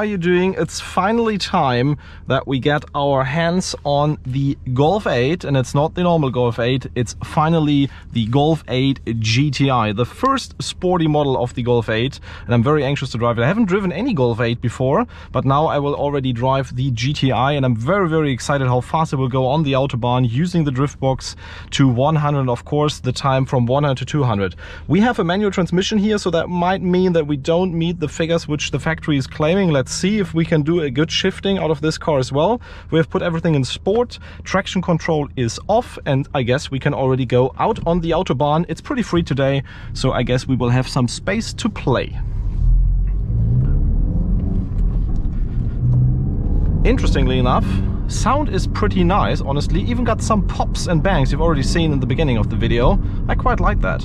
you doing? It's finally time that we get our hands on the Golf 8, and it's not the normal Golf 8, it's finally the Golf 8 GTI, the first sporty model of the Golf 8, and I'm very anxious to drive it. I haven't driven any Golf 8 before, but now I will already drive the GTI, and I'm very excited how fast it will go on the Autobahn using the drift box to 100, of course, the time from 100 to 200. We have a manual transmission here, so that might mean that we don't meet the figures which the factory is claiming. Let's see if we can do a good shifting out of this car as well. We have put everything in sport, traction control is off, and I guess we can already go out on the Autobahn. It's pretty free today, so I guess we will have some space to play. Interestingly enough, sound is pretty nice, honestly. Even got some pops and bangs you've already seen in the beginning of the video. I quite like that.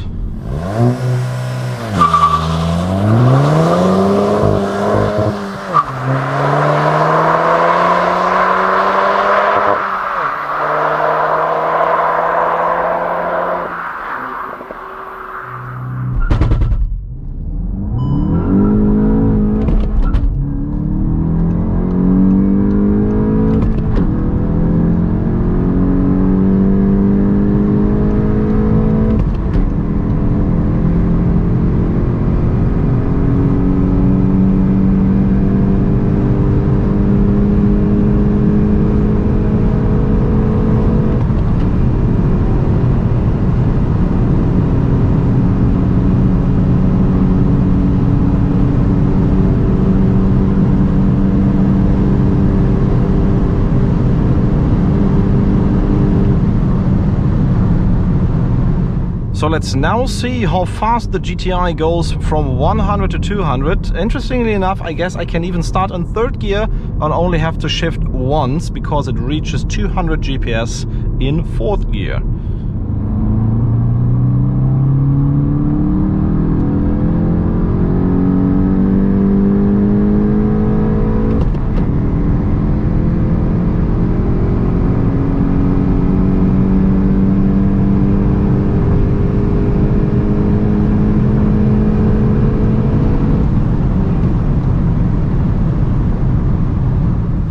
So let's now see how fast the GTI goes from 100 to 200. Interestingly enough, I guess I can even start on third gear and only have to shift once because it reaches 200 GPS in fourth gear.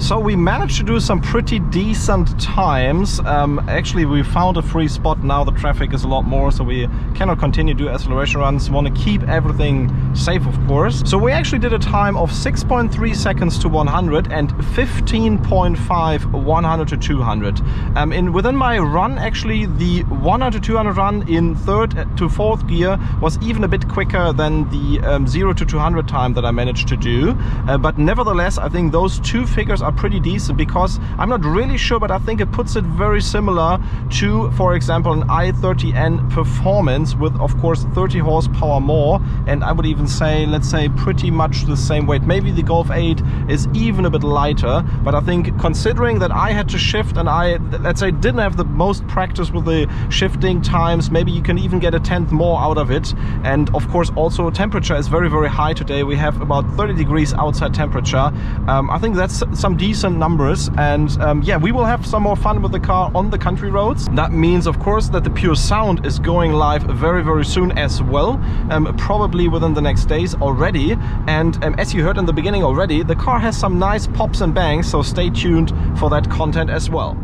So we managed to do some pretty decent times. Actually, we found a free spot. Now the traffic is a lot more, so we cannot continue to do acceleration runs. Want to keep everything safe, of course. So we actually did a time of 6.3 seconds to 100 and 15.5 100 to 200. Within my run, actually, the 100 to 200 run in third to fourth gear was even a bit quicker than the 0 to 200 time that I managed to do. But nevertheless, I think those two figures are pretty decent, because I'm not really sure, but I think it puts it very similar to, for example, an i30N performance with, of course, 30 horsepower more, and I would even say, let's say, pretty much the same weight. Maybe the Golf 8 is even a bit lighter, but I think considering that I had to shift and I, let's say, didn't have the most practice with the shifting times, maybe you can even get a tenth more out of it. And of course, also temperature is very high today. We have about 30 degrees outside temperature. I think that's some decent numbers, and yeah, we will have some more fun with the car on the country roads. That means, of course, that the pure sound is going live very soon as well, probably within the next days already. And as you heard in the beginning already, the car has some nice pops and bangs, so stay tuned for that content as well.